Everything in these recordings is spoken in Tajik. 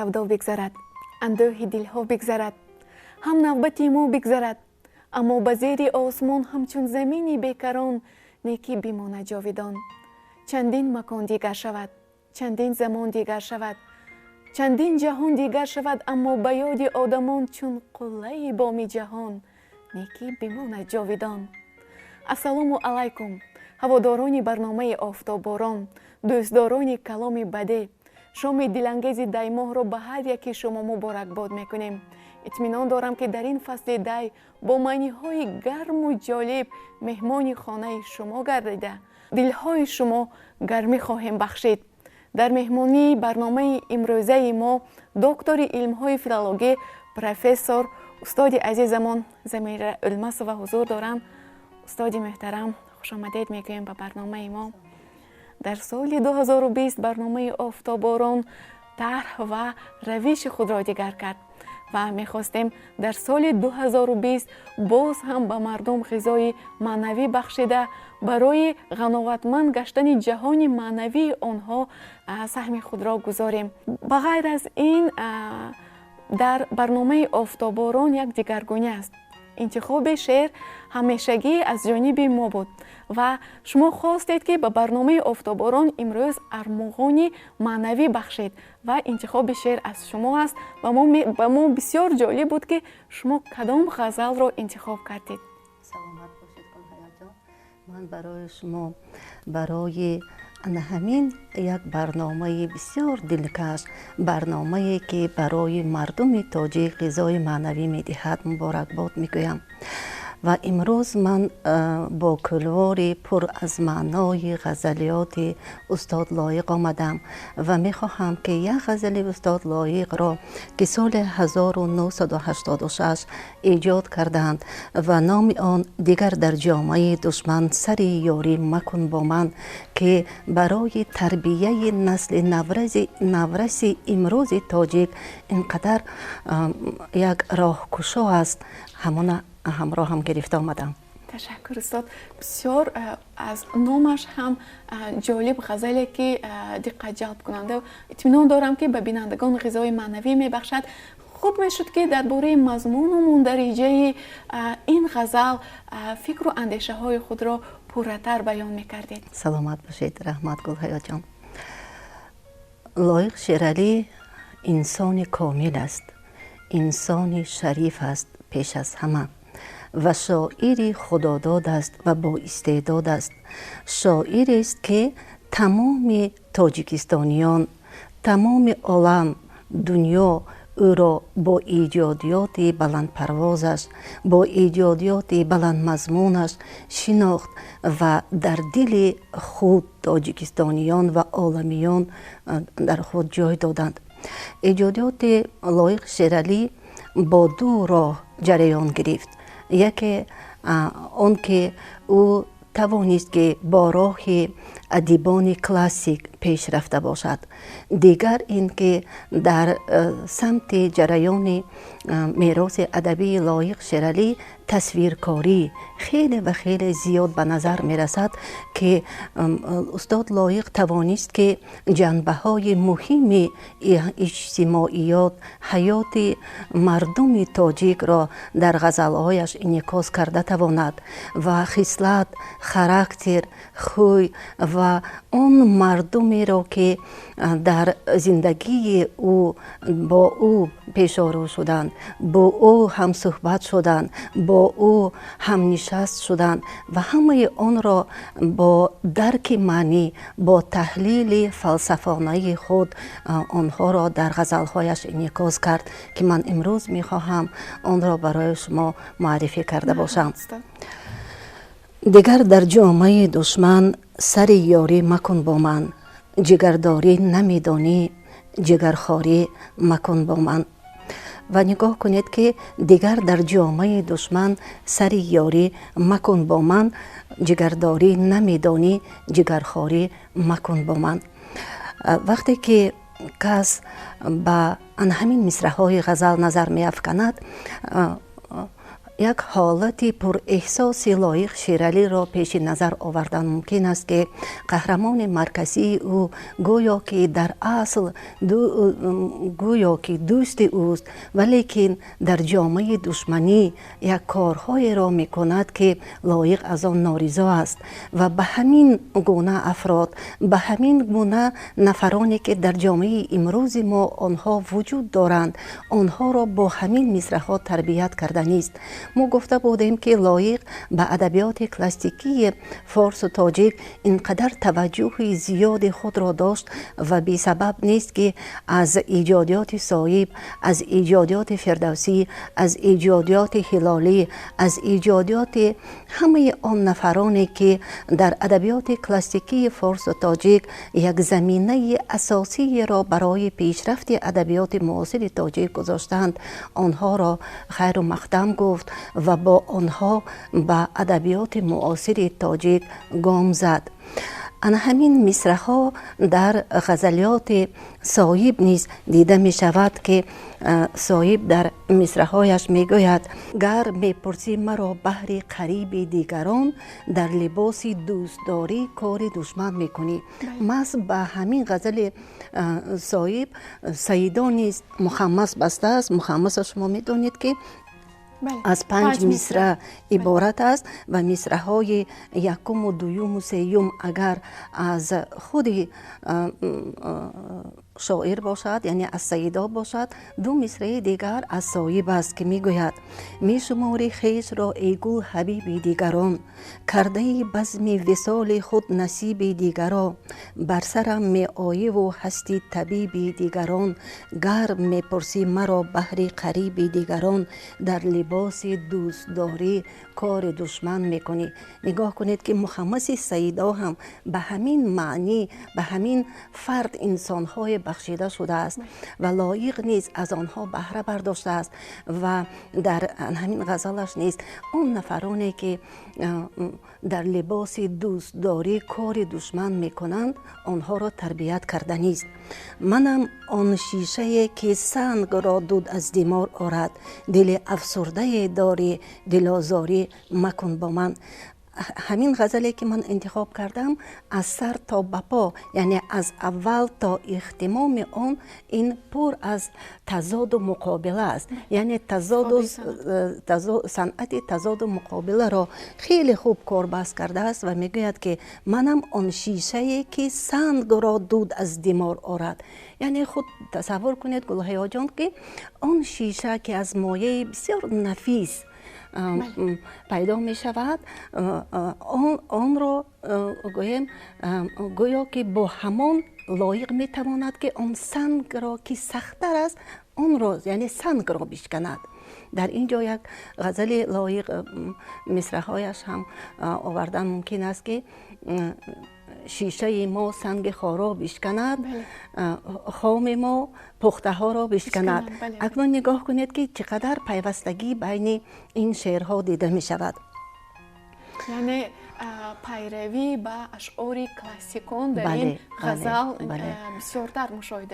савдо бигзарад, андӯҳи дилҳо бигзарад, ҳам навбати мо бигзарад, аммо ба зери осмон ҳамчун замини бекарон некӣ бимонад ҷовидон. Чандин макон дигар шавад, чандин замон дигар шавад, чандин ҷаҳон дигар шавад, аммо ба ёди одамон чун қуллаи боми ҷаҳон некӣ бимонад ҷовидон. ассалому алайкум ҳаводорони барномаи офтобборон, дӯстдорони каломи баде, шоми дилангези даймоҳро ба ҳар яки шумо муборакбод мекунем. итминон дорам ки дар ин фасли дай бо маъниҳои гарму ҷолиб меҳмони хонаи шумо гардида дилҳои шумо гармӣ хоҳем бахшид. дар меҳмонии барномаи имрӯзаи мо доктори илмҳои филологӣ профессор устоди азизамон Замира Улмасова ҳузур дорам. устоди муҳтарам, хушомадед мегӯем ба барномаи мо. дар соли 2020 барномаи офтобборон тарҳ ва равиши худро дигар кард ва мехостем дар соли 2020 боз ҳам ба мардум ғизои маънавӣ бахшида барои ғановатманд гаштани ҷаҳони маънавии онҳо саҳми худро гузорем. ба ғайр аз ин дар барномаи офтобборон як дигаргуни аст. интихоби шеър ҳамешагӣ аз ҷониби мо буд ва шумо хостед ки ба барномаи офтобборон имрӯз армуғони маънавӣ бахшед ва интихоби шеър аз шумо аст ва ба мо бисёр ҷолиб буд ки шумо кадом ғазалро интихоб кардед. саломат бошед Гулҳаёҷон. ман барои шумо барои ҳамин як барномаи бисёр дилкаш, барномае ки барои мардуми тоҷик ғизои маънавӣ медиҳад муборакбод мегӯям. ва имрӯз ман бо кӯлвори пур аз маънои ғазалиёти устод Лоиқ омадам ва мехоҳам ки як ғазали устод Лоиқро ки соли 1986 эҷод карданд ва номи он дигар дар ҷомаи душман сари ёрӣ макун бо ман, ки барои тарбияи насли навраси имрӯзи тоҷик инқадар як роҳкушо аст, ҳамона ҳамроҳам гирифта омадам. ташаккур устод. бисёр аз номаш ҳам ҷолиб ғазале ки диққат ҷалб кунанда. итминон дорам ки ба бинандагон ғизои маънавӣ мебахшад. хуб мешуд ки дар бораи мазмуну мундариҷаи ин ғазал фикру андешаҳои худро пурратар баён мекардед. саломат бошед. раҳмат Гулҳаёҷон. Лоиқ Шералӣ инсони комил аст, инсони шариф аст пеш аз ҳама ва шоири худодод аст ва боистеъдод аст. шоирест ки тамоми тоҷикистониён, тамоми олам, дунё ӯро бо иҷодиёти баландпарвозаш, бо иҷодиёти баландмазмунаш шинохт ва дар дили худ тоҷикистониён ва оламиён дар худ ҷой доданд. иҷодиёти Лоиқ Шералӣ бо ду роҳ ҷараён гирифт. яке он ки ӯ тавонист ки бо роҳи адибони классик пеш рафта бошад. дигар ин ки дар самти ҷараёни мероси адабии Лоиқ Шералӣ тасвиркорӣ хеле ва хеле зиёд ба назар мерасад, ки устод Лоиқ тавонист ки ҷанбаҳои муҳими иҷтимоиёт, ҳаёти мардуми тоҷикро дар ғазалҳояш инъикос карда тавонад ва хислат, характер, хӯй ва он мардумеро ки дар зиндагии ӯ бо ӯ пешорӯ шуданд, бо ӯ ҳамсуҳбат шуданд, бо ӯ ҳамнишаст шуданд ва ҳамаи онро бо дарки маънӣ, бо таҳлили фалсафонаи худ онҳоро дар ғазалҳояш инъикос кард, ки ман имрӯз мехоҳам онро барои шумо муаррифӣ карда бошам. дигар дар ҷомаи душман сари ёрӣ макун бо ман, ҷигардорӣ намедонӣ, ҷигархорӣ макун бо ман. ва нигоҳ кунед ки дигар дар ҷомаи душман сари ёрӣ макун бо ман, ҷигардорӣ намедонӣ, ҷигархорӣ макун бо ман. вақте ки кас ба ҳамин мисраъҳои ғазал назар меафканад, یک حالتی پر احساس لایق شیرالی را پیش نظر آوردن ممکن است که قهرمان مرکزی او گویا که در اصل گویا که دوست اوست، ولیکن در جامعه دشمنی یک کارهای را می کند که لایق از آن نارضا است و به همین گونه افراد، به همین گونه نفرانی که در جامعه امروز ما آنها وجود دارند، آنها را با همین مصرع‌ها تربیت کردنی است. ما گفته بودیم که لایق به ادبیات کلاسیکی فارس و تاجیک اینقدر توجه زیاد خود را داشت و بی سبب نیست که از ایجادیات صایب، از ایجادیات فردوسی، از ایجادیات هلالی، از ایجادیات همه آن نفرانی که در ادبیات کلاسیکی فارس و تاجیک یک زمینه اساسی را برای پیشرفت ادبیات معاصر تاجیک گذاشتند، آنها را خیر و مقدم گفت و با آنها به ادبیات معاصر تاجیک گام زد. همین مصرع‌ها در غزلیات صایب نیز دیده می شود که صایب در مصرع‌هایش می گوید: گر می پرسی مرا بهر قریب دیگران، در لباس دوستداری کار دشمن می کنی. مس به همین غزل صایب سیدا نیز مخمس بسته است. مخمس شما می دانید که از 5 مصرع عبارت است و مصرع‌های یکم و دوم و سوم اگر از خود شاعر باشد، یعنی از سیدا باشد، 2 مصرع دیگر از صایب است که میگوید: می شماری خویش را ای گل حبیب دیگران، کرده بزم وصال خود نصیب دیگران، بر سرم می آیی و هستی طبیب دیگران، گر می پرسی مرا بهر قریب دیگران، در لباس دوستداری کار دشمن میکنی. نگاه کنید که مخمس سیدا هم به همین معنی، به همین فرد انسانهای بخشیده شده است و لایق نیز از آنها بهره برداشته است و در همین غزلش نیز اون نفرانی که در لباس دوستداری کار دشمن میکنند آنها را تربیت کردنی است. منم آن شیشه که سنگ را دود از دیمار آرد، دل افسرده داری دل آزاری مکن با من. همین غزلی که من انتخاب کردم از سر تا به پا، یعنی از اول تا اختتام آن، این پر از تضاد و مقابله است. یعنی صنعت تضاد و مقابله را خیلی خوب کاربست کرده است و میگوید که منم آن شیشه که سنگ را دود از دیمار آرد. یعنی خود تصور کنید گلهیا جان که آن شیشه که از مایه بسیار نفیس پیدا می شود، آن را گویا که با همان لایق می تواند که آن سنگ را که سخت‌تر است آن را، یعنی سنگ را بشکند. در اینجا یک غزل لایق مصرع‌هایش هم آوردن ممکن است که شیشه ما سنگ خارا بشکند، خام ما پخته ها را بشکند. اکنون نگاه کنید که چقدر پیوستگی بین این شعرها دیده می شود. یعنی پیروی به اشعار کلاسیکون در این غزل بسیارتر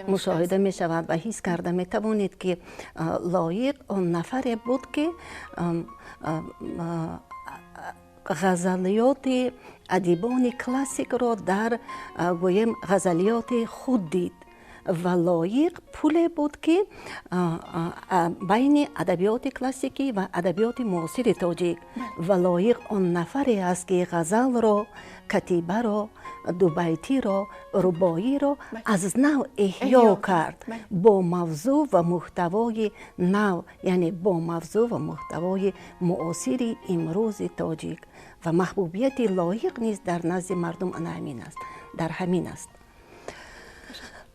مشاهده می شود و حس کرده می توانید که لایق آن نفر بود که غزلیات ادیبان کلاسیک را در گویم غزلیات خود دید و لایق پول بود که بین ادبیات کلاسیکی و ادبیات معاصر تاجیک و لایق آن نفری است که غزل را، کتیبه را، دوبیتی را، رباعی را از نو احیا کرد با موضوع و محتوای نو، یعنی با موضوع و محتوای معاصر امروز تاجیک و محبوبیت لایق نیز در نزد مردم همین است، در همین است.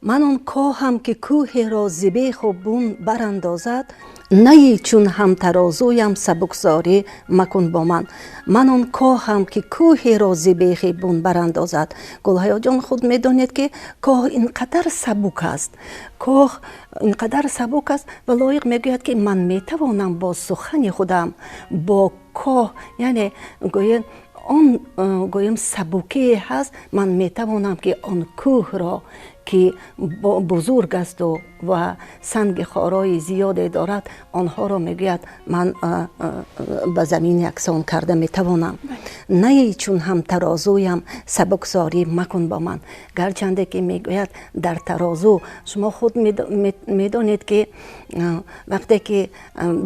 من آن کاهم که کوه را ز بیخ و بون براندازد، نی چون هم ترازویم سبکساری مکن با من. من آن کاهم که کوه را ز بیخ بون براندازد. گلهیا جان خود میدانید که کاه اینقدر سبک است، کاه اینقدر سبک است و لایق میگوید که من میتوانم با سخن خودم با کاه، یعنی گویم سبکی هست، من میتوانم که آن کوه را که بزرگ است و سنگ خارای زیاد دارد آنها را میگوید من به زمین یکسان کرده میتوانم. نه چون هم ترازویم سبکساری مکن با من. گرچنده که میگوید در ترازو شما خود میدانید که وقتی که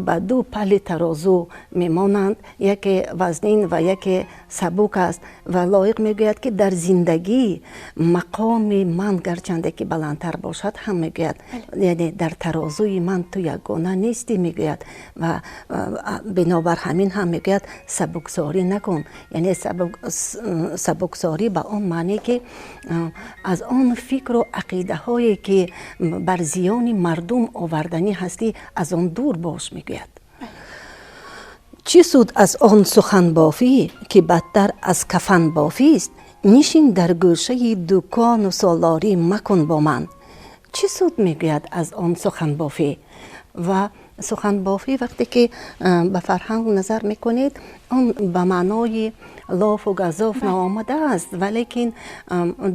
به دو پل ترازو میمانند، یکی وزنین و یکی سبک است و لایق میگوید که در زندگی مقام من گرچنده که بلندتر باشد هم میگوید یعنی در ترازوی من تو یگانه نیستی میگوید و بنابر همین هم میگوید سبکساری نکن. یعنی سبکساری به آن معنی که از آن فکر و عقیده هایی که بر زیان مردم آوردنی هستی از آن دور باش میگوید. چی سود از آن سخن بافی که بدتر از کفن بافی است؟ نشین در گوشه دکان و سالاری مکن با من. چی سود میگوید از آن سخن بافی؟ و سخن بافی وقتی که به فرهنگ نظر میکنید اون به معنای لاف و گزاف نآمده است، ولیکن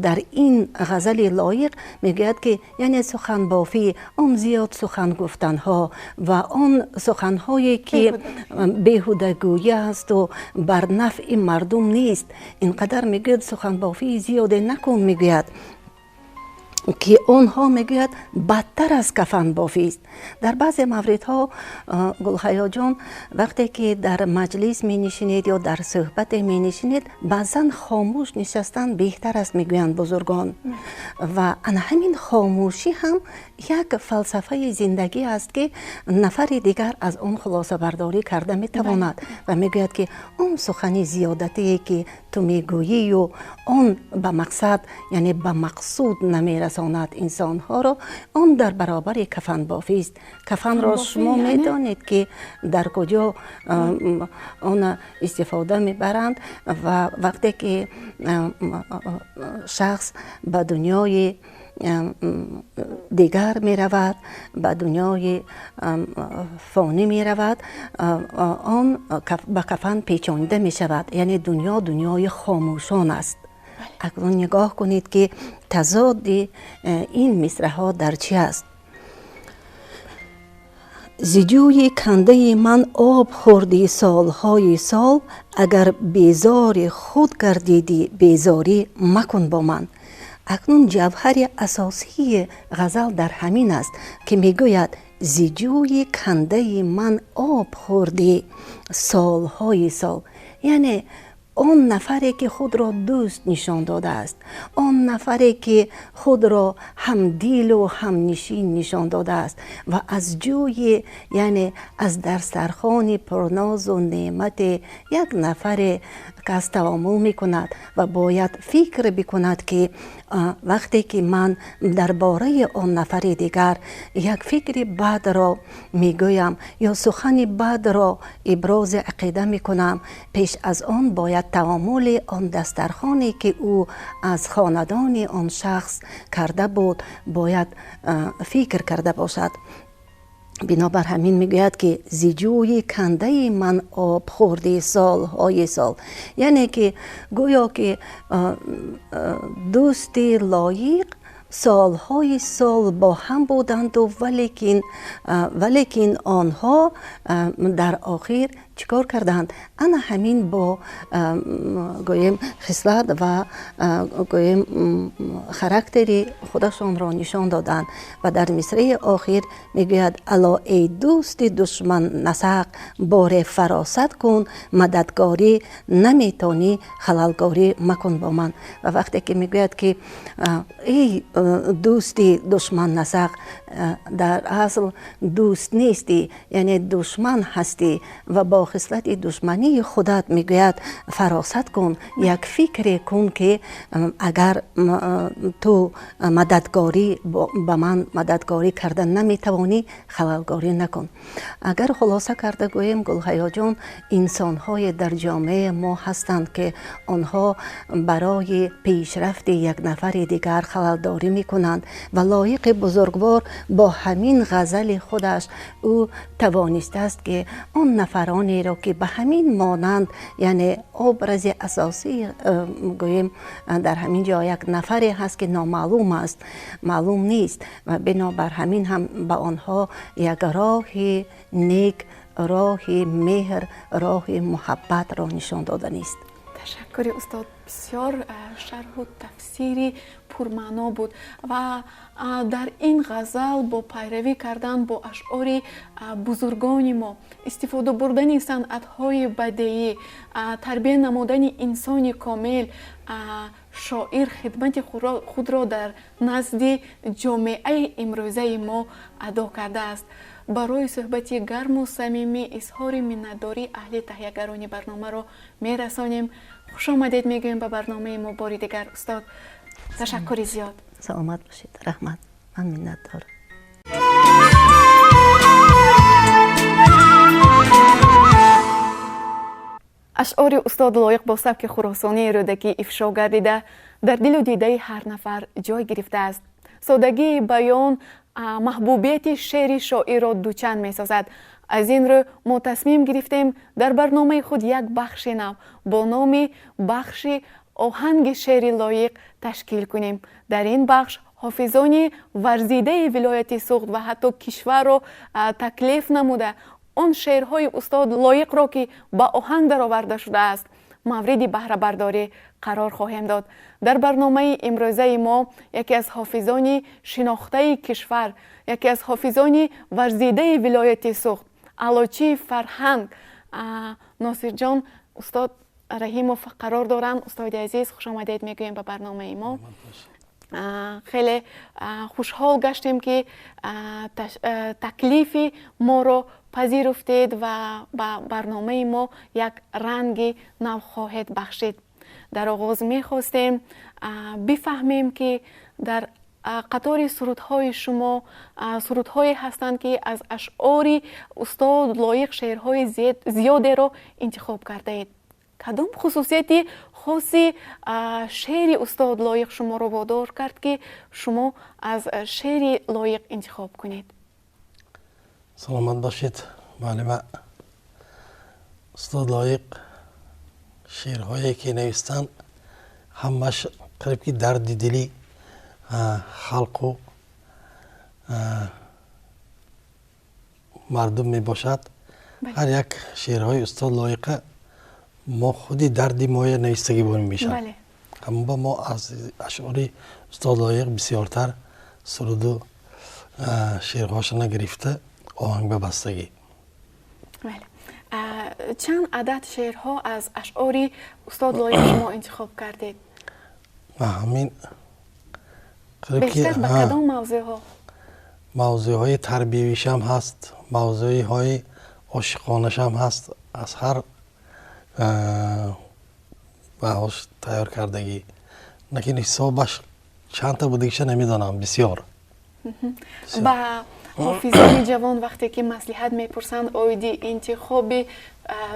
در این غزل لایق میگوید که یعنی سخن بافی اون زیاد سخن گفتن ها و اون سخن هایی که بیهودگویی است و بر نفع مردم نیست، اینقدر میگوید سخن بافی زیاد نکن میگوید که اونها میگوید بدتر از کفن بافی است. در بعض موردها گلخیا جان وقتی که در مجلس می نشینید یا در صحبت می نشینید بعضا خاموش نشستن بهتر است میگویند بزرگان و همین خاموشی هم یک فلسفه زندگی است که نفر دیگر از اون خلاصه برداری کرده میتواند و میگوید که اون سخنی زیادتی که تو میگویی و اون به مقصد یعنی به مقصود نمیرساند انسان ها را، اون در برابر کفن بافی است. کفن را شما میدانید که در کجا اون استفاده میبرند و وقتی که شخص به دنیای دیگر می رود، به دنیای فانی می رود، آن به کفن پیچانده می شود. یعنی دنیای خاموشان است. اکنون نگاه کنید که تضاد این مصرع ها در چی است. زجوی کنده من آب خوردی سالهای سال، اگر بیزار خود گردیدی بیزاری مکن با من. اکنون جوهر اساسی غزل در همین است که میگوید زجوی کنده من آب خوردی سالهای سال، یعنی آن نفری که خود را دوست نشان داده است، آن نفری که خود را هم دیل و هم نشین نشان داده است و از جوی یعنی از دسترخوان پرناز و نعمت یک نفر که از تعامل می کند و باید فکر بکند که وقتی که من درباره آن نفر دیگر یک فکر بد را میگویم یا سخن بد را ابراز عقیده می کنم، پیش از آن باید تعامل آن دسترخوانی که او از خاندان آن شخص کرده بود باید فکر کرده باشد. بنابر همین میگوید که زجوی کنده من آب خوردی سالهای سال، یعنی که گویا که دوستی لایق سالهای سال با هم بودند و ولیکن آنها در آخر چیکار کردند؟ انا همین با گویم خصلت و گویم خراکتری خودشان را نشان دادند و در مصرع آخر میگوید الا ای دوست دشمن نسق بار فراست کن، مددگاری نمیتونی خلالگاری مکن با من. و وقتی که میگوید که ای دوستی دشمن نسق، در اصل دوست نیستی، یعنی دشمن هستی و با خصلت دشمنی خودت میگوید فراست کن، یک فکر کن که اگر تو مددگاری با من مددگاری کردن نمیتوانی خلالگاری نکن. اگر خلاصه کرده گویم گلخیا جان، انسان های در جامعه ما هستند که آنها برای پیشرفت یک نفر دیگر خلالداری میکنند و لایق بزرگوار با همین غزل خودش او توانسته است که آن نفران را که به همین مانند یعنی образи اساسی گوییم در همین جا یک نفری هست که نامعلوم است، معلوم نیست و بنابر همین هم به آنها یک راه نیک، راه مهر، راه محبت را نشان دادن است. تشکر استاد، بسیار شرح و تفسیری پرمعنا بود و در این غزل با پیروی کردن با اشعار بزرگان ما، استفاده بردن صنعت‌های بدیعی، تربیت نمودن انسان کامل، شاعر خدمت خود را در نزد جامعه امروزه ما ادا کرده است. برای صحبتی گرم و صمیمی اظهار منتداری اهل تهیه‌گران برنامه را می‌رسانیم. خوش آمدید میگویم به برنامه ما باری دیگر. استاد تشکر زیاد. سلامت باشید. رحمت. من منتدارم. اشعار استاد لایق با سبک خراسانی رودکی افشا گردیده در دل و دیده هر نفر جای گرفته است. سادگی بیان محبوبیت شعر شاعر را دوچند می سازد. از این رو ما تصمیم گرفتیم در برنامه خود یک بخش نو با نام بخش آهنگ شعر لایق تشکیل کنیم. در این بخش حافظان ورزیده ولایت سوخت و حتی کشور را تکلیف نموده آن شعرهای استاد لایق را که با آهنگ درآورده شده است مورد بهره برداری قرار خواهیم داد. در برنامه امروزه ما یکی از حافظان شناخته کشور، یکی از حافظان ورزیده ولایت سوخت، علاچی فرهنگ، ناصر جان استاد رحیموف قرار دارند. استاد عزیز خوش آمدید میگویم به برنامه ما. خیلی خوشحال گشتیم که تکلیف ما رو پذیرفتید و به برنامه ما یک رنگ نو خواهد بخشید. در آغاز میخواستیم بفهمیم که در قطار سرودهای شما سرودهایی هستند که از اشعار استاد لایق شعرهای زیادی را انتخاب کرده اید. کدام خصوصیتی خاصی شعر استاد لایق شما را وادار کرد که شما از شعر لایق انتخاب کنید؟ سلامت باشید. بله، استاد لایق شعرهایی که نوشتن همش قریب که درد دلی خلق و مردم می باشد. هر یک شعرهای استاد لایق ما خودی دردی مایه نویستگی بودیم میشن. اما ما از اشعار استاد لایق بسیارتر سرود و شعرهاش نگرفته آهنگ به بستگی. بله. چند عدد شعرها از اشعار استاد لایق شما انتخاب کردید؟ همین بیشتر به کدام موضوع ها؟ موضوع های تربیویش هم هست، موضوع های عاشقانش هم هست. از هر بهاش تیار کردگی، نکنی حسابش چند تا بودگیشه نمیدانم. بسیار با حافظان جوان وقتی که مصلحت میپرسند آیدی انتخاب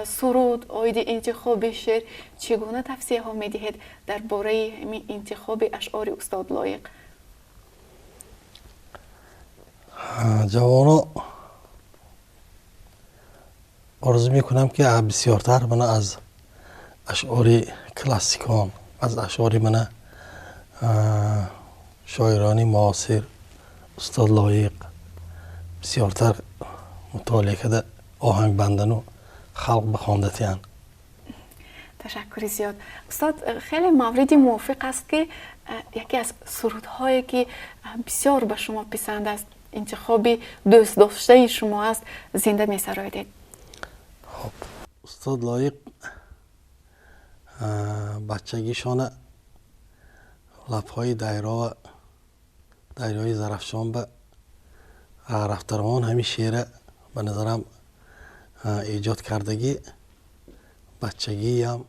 سرود، آیدی انتخاب شعر، چگونه توصیه ها میدهید درباره انتخاب اشعار استاد لایق؟ جوانا آرزو میکنم که بسیارتر من از اشعار کلاسیکان، از اشعار من شاعرانی معاصر استاد لایق بسیارتر مطالعه کرده آهنگ بندن و خلق بخواندتیان. تشکر زیاد. استاد خیلی موردی موافق است که یکی از سرودهایی که بسیار به شما پسند است، انتخاب دوست داشته شما است، زنده می سرایدید. خب استاد لایق بچگیشان لبهای دایره زرفشان به رفترمان همین شعر به نظرم ایجاد کردگی بچگی هم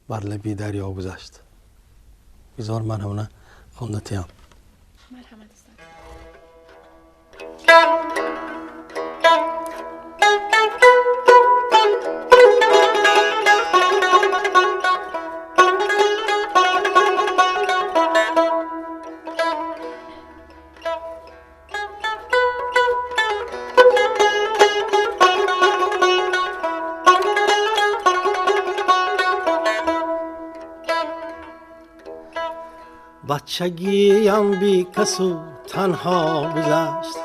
بر لبی دریا گذشت. بذار من همونه خوندتیم. مرحمت استاد. بچگیم بی کس و تنها گذشت،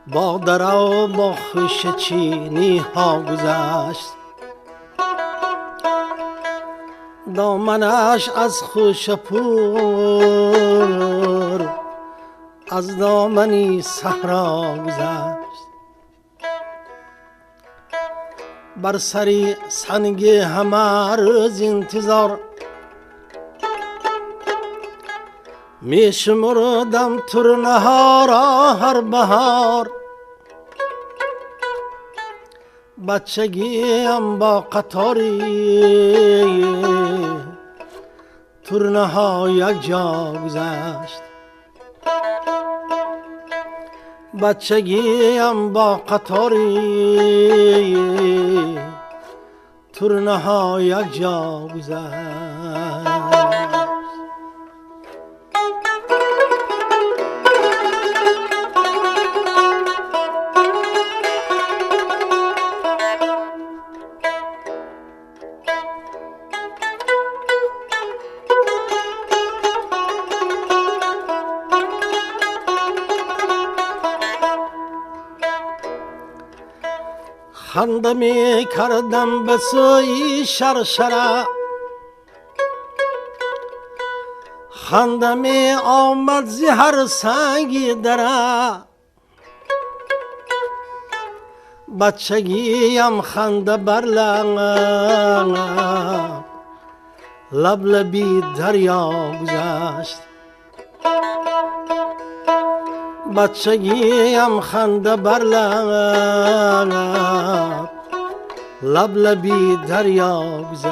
با درا و با خوش چینی ها گذشت. دامنش از خوش پور از دامنی صحرا گذشت. بر سری سنگ همه روز انتظار می شمردم ترنه ها را هر بهار. بچگیم با قطاری ترنه ها یک جا گذشت. بچگیم با قطاری ترنه ها یک جا گذشت. خنده می کردم به سوی شرشره، خنده می آمد زی هر سنگی دره. بچگیم خنده بر لب لبی دریا گذشت. بچگیم خنده بر لب لبی دریا گذشت.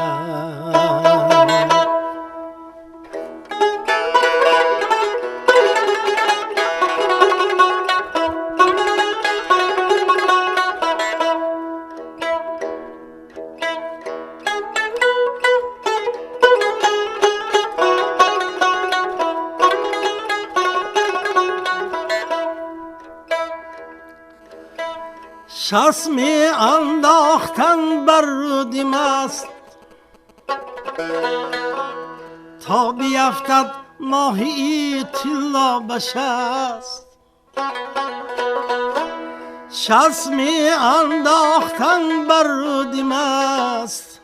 چشمی انداختن بر رودی مست تا بیفتد ماهی طلا به شست. چشمی انداختن بر رودی مست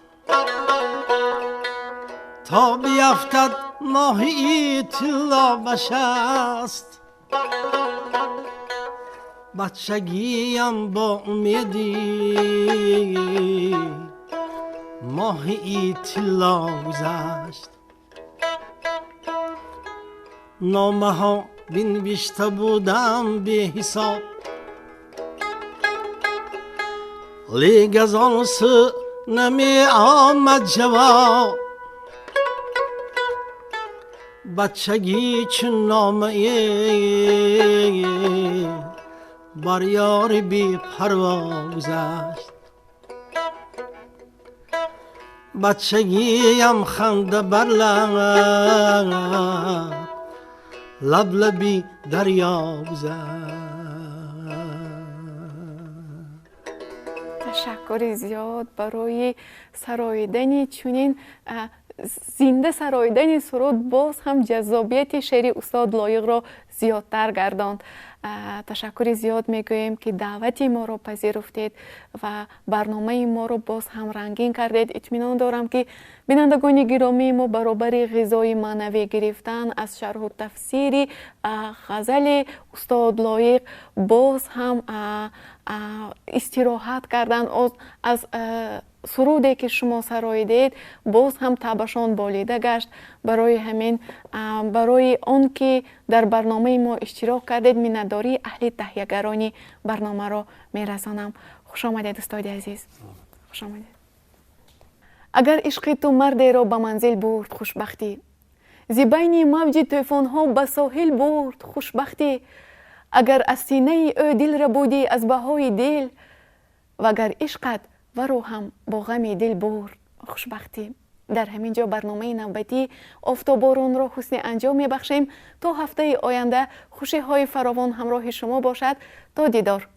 تا بیفتد ماهی طلا به شست. بچگیم با امیدی ماهی طلا گذشت. نامه ها بنوشته بودم بی حساب، لیگ از آن سو نمی آمد جواب. بچگی چون نامه بر یار بی پروا گذشت. بچگیم خنده بر لب لبی دریا گذشت. تشکر زیاد برای سراییدن چنین زنده سراییدن سرود. باز هم جذابیت شعر استاد لایق را زیادتر گرداند. تشکر زیاد میگوییم که دعوت ما را پذیرفتید و برنامه ما را باز هم رنگین کردید. اطمینان دارم که بینندگان گرامی ما برابر غذای معنوی گرفتن از شرح و تفسیر غزل استاد لایق باز هم استراحت کردن از سرودی که شما سراییدید باز هم طبعشان بالیده گشت. برای همین برای آن که در برنامه ما اشتراک کردید مینداری اهل تهیه‌گرانی برنامه را میرسانم. خوش آمدید استاد عزیز. خوش آمدید. اگر عشق تو مردی را به منزل برد خوشبختی، زی بین موج طوفان ها به ساحل برد خوشبختی. اگر از سینه او دل را بودی از بهای دل، و اگر عشقت و رو هم با غم دل برد خوشبختی. در همین جا برنامه نوبتی آفتاباران را حسن انجام میبخشیم تا هفته آینده خوشی های فراوان همراه شما باشد. تا دیدار.